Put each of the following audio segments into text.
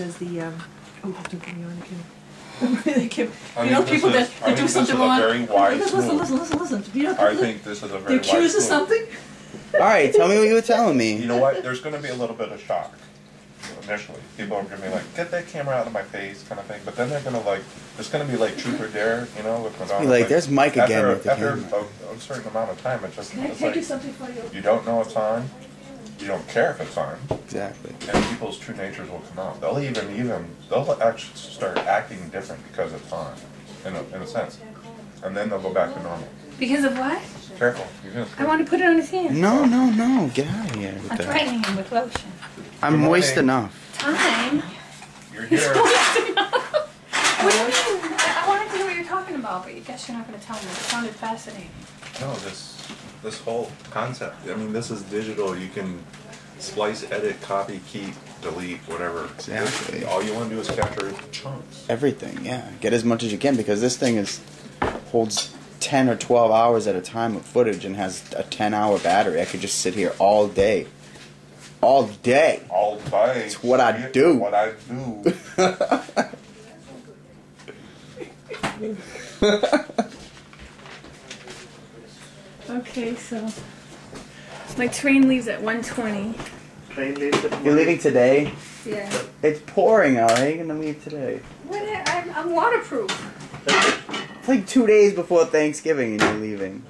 says the, oh, don't get me on again. You know, people that do something wrong. Listen. You know, I think this is a very they're accused of something. All right, tell me what you were telling me. You know what? There's going to be a little bit of shock initially. People are going to be like, "Get that camera out of my face," kind of thing. But then they're going to like, there's going to be like truth or dare, you know, with Madonna. Like, there's Mike again with the after camera. a certain amount of time, it's just. Can I it's take like, you something for you? You don't know it's on. You don't care if it's on. Exactly. And people's true natures will come out. They'll they'll actually start acting different because it's on, in a sense. And then they'll go back to normal. Because of what? Careful. I want to put it on his hand. No. Get out of here. I'm threatening him with lotion. I'm moist enough. Time? You're here. What do you mean? I wanted to hear what you're talking about, but I guess you're not going to tell me. It sounded fascinating. No, this whole concept. I mean, this is digital. You can splice, edit, copy, keep, delete, whatever. Exactly. All you want to do is capture chunks. Everything, yeah. Get as much as you can because this thing holds 10 or 12 hours at a time of footage and has a 10-hour battery. I could just sit here all day. All day. All day. It's what I do. What I do. Okay, so my train leaves at 1:20. Train leaves at You're leaving today? Yeah. It's pouring out. How are you going to leave today? I'm waterproof. It's like 2 days before Thanksgiving and you're leaving.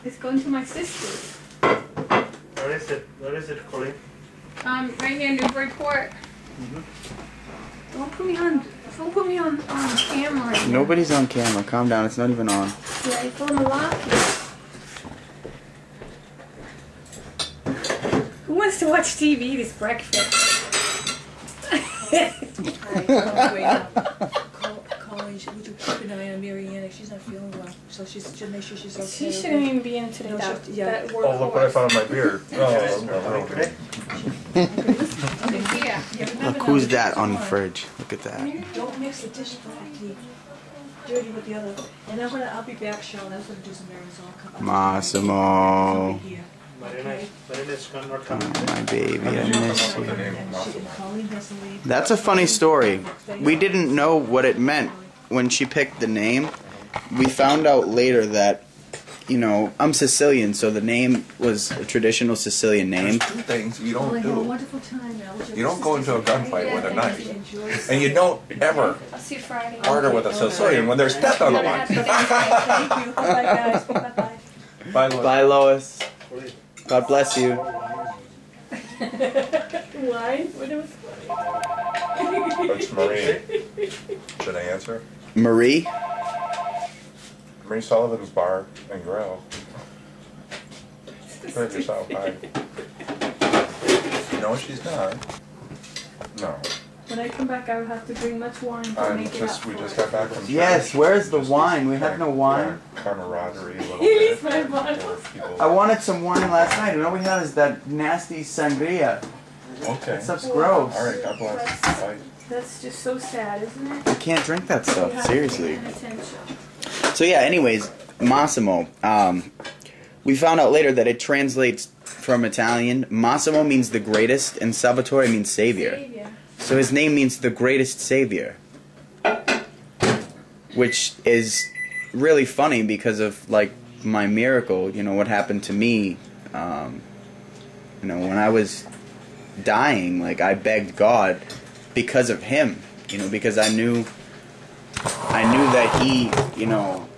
It's going to my sister's. Where is it? Where is it, Colleen? Right near Newburyport. Don't put me on camera. Right Nobody's on camera. Calm down. It's not even on. Yeah, it's on the lock. Who wants to watch TV this breakfast? Colleen, would you keep an eye on Marianne? She's not feeling well, so she'll make sure she's okay. She shouldn't even be in today. No, That Oh, look what I found in my beard. Oh, okay. Yeah. Look who's that on the fridge. Look at that. Don't mix the dish dirty with the other. And I'll be back, Cheryl. I was gonna do some errands. So I'll come. Massimo. Oh, my baby, I miss you. That's a funny story. We didn't know what it meant when she picked the name. We found out later that, you know, I'm Sicilian, so the name was a traditional Sicilian name. There's two things you don't Have a do. wonderful time, Al. You don't go into a gunfight with a knife. And you don't ever I'll see you Friday. partner with a Sicilian when there's death on the line. Thank you. Bye, guys. Bye-bye. Bye, Louis. Bye, Lois. God bless you. Why? What was It's Marie. Should I answer? Marie? Marie Sullivan's Bar and Grill. Serve yourself. Hi. You know what she's done? No. When I come back, I will have to bring much wine to make it up. We just got back from church. Yes, where's the wine? We have no wine. Yeah, camaraderie a little He leaves bit. my bottles. I wanted some wine last night, and all we have is that nasty sangria. Okay. That stuff's gross. All right, God bless. Bye. That's just so sad, isn't it? I can't drink that You stuff, have to seriously. pay attention. So yeah, anyways, Massimo. We found out later that it translates from Italian. Massimo means the greatest, and Salvatore means savior. Savior. So his name means the greatest savior. Which is really funny because of, like, my miracle, you know, what happened to me. You know, when I was dying, like, I begged God because of him. You know, because I knew that he, you know,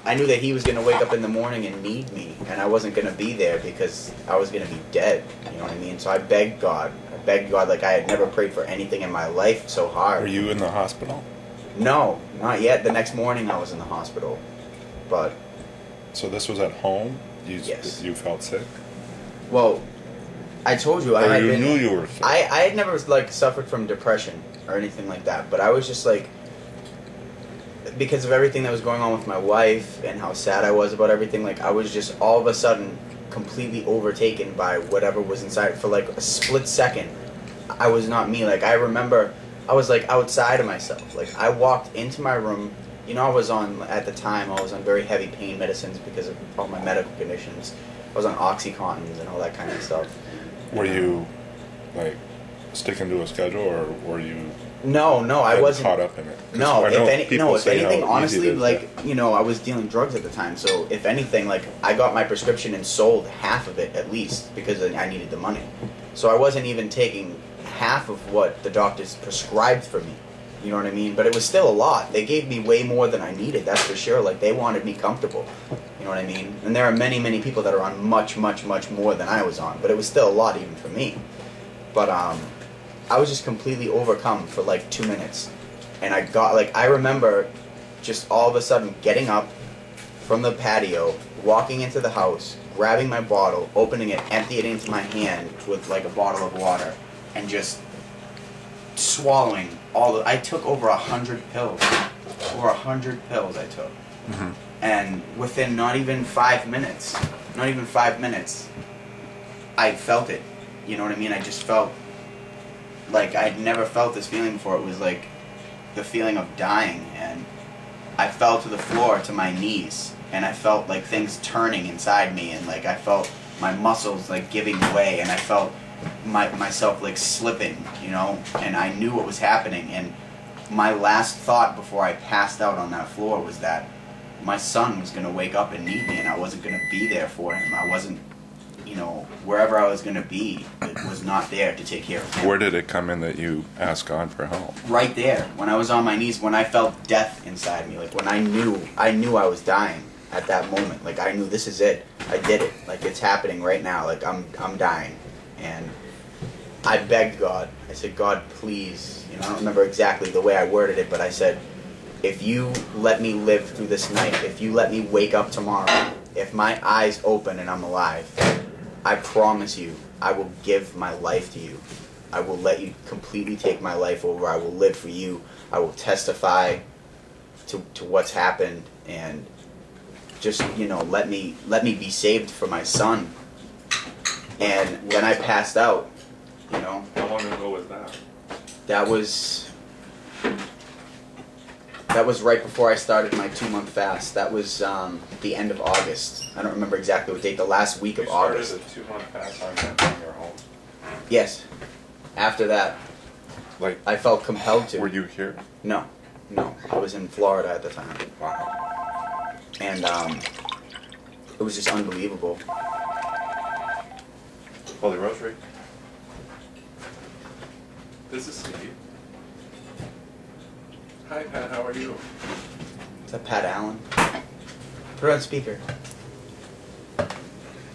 I knew that he was going to wake up in the morning and need me, and I wasn't going to be there because I was going to be dead, you know what I mean? So I begged God. I begged God like I had never prayed for anything in my life so hard. Are you in the hospital? No, not yet. The next morning I was in the hospital, but... So this was at home? Yes. You felt sick? Well, I told you I had you been... knew you were sick? I had never, like, suffered from depression or anything like that, but I was just, like... Because of everything that was going on with my wife and how sad I was about everything, like, I was just all of a sudden completely overtaken by whatever was inside. For like a split second, I was not me. Like, I remember I was like outside of myself. Like, I walked into my room. You know, at the time I was on very heavy pain medicines because of all my medical conditions. I was on Oxycontins and all that kind of stuff. Were you like sticking to a schedule, or were you No, I getting wasn't. caught up in it? 'Cause No, I know if people say anything, how easy honestly, it is like, you know, I was dealing drugs at the time, so if anything, like, I got my prescription and sold half of it at least because I needed the money. So I wasn't even taking half of what the doctors prescribed for me. You know what I mean? But it was still a lot. They gave me way more than I needed, that's for sure. Like, they wanted me comfortable. You know what I mean? And there are many, many people that are on much, much, much more than I was on, but it was still a lot even for me. But, I was just completely overcome for like 2 minutes. And I remember just all of a sudden getting up from the patio, walking into the house, grabbing my bottle, opening it, emptying it into my hand with like a bottle of water, and just swallowing I took over 100 pills. Over 100 pills I took. Mm-hmm. And within not even 5 minutes, I felt it. You know what I mean? I just felt like I'd never felt this feeling before. It was like the feeling of dying, and I fell to the floor to my knees, and I felt like things turning inside me, and like I felt my muscles like giving way, and I felt myself like slipping, you know, and I knew what was happening. And my last thought before I passed out on that floor was that my son was going to wake up and need me, and I wasn't going to be there for him. I wasn't, you know, wherever I was going to be, it was not there to take care of him. Where did it come in that you asked God for help? Right there, when I was on my knees, when I felt death inside me, like when I knew I was dying at that moment. Like I knew this is it. I did it. Like it's happening right now. Like I'm dying. And I begged God. I said, God, please, you know, I don't remember exactly the way I worded it, but I said, if you let me live through this night, if you let me wake up tomorrow, if my eyes open and I'm alive, I promise you, I will give my life to you. I will let you completely take my life over. I will live for you. I will testify to what's happened, and just, you know, let me be saved for my son. And when I passed out, you know, How long ago was that? that was right before I started my 2-month fast. That was the end of August. I don't remember exactly what date. The last week of August. You started a 2-month fast on your home? Yes. After that, Like, I felt compelled to. were you here? No. I was in Florida at the time. Wow. And it was just unbelievable. Holy Rosary. This is Steve. Hi, Pat. How are you? Is that Pat Allen? Put it on speaker.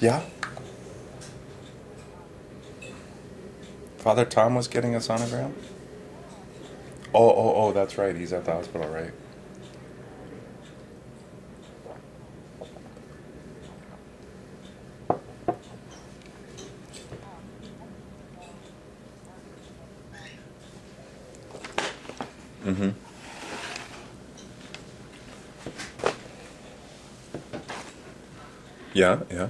Yeah. Father Tom was getting a sonogram? Oh, that's right. He's at the hospital, right? Mm-hmm. Yeah.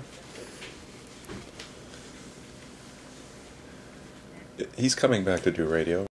He's coming back to do radio.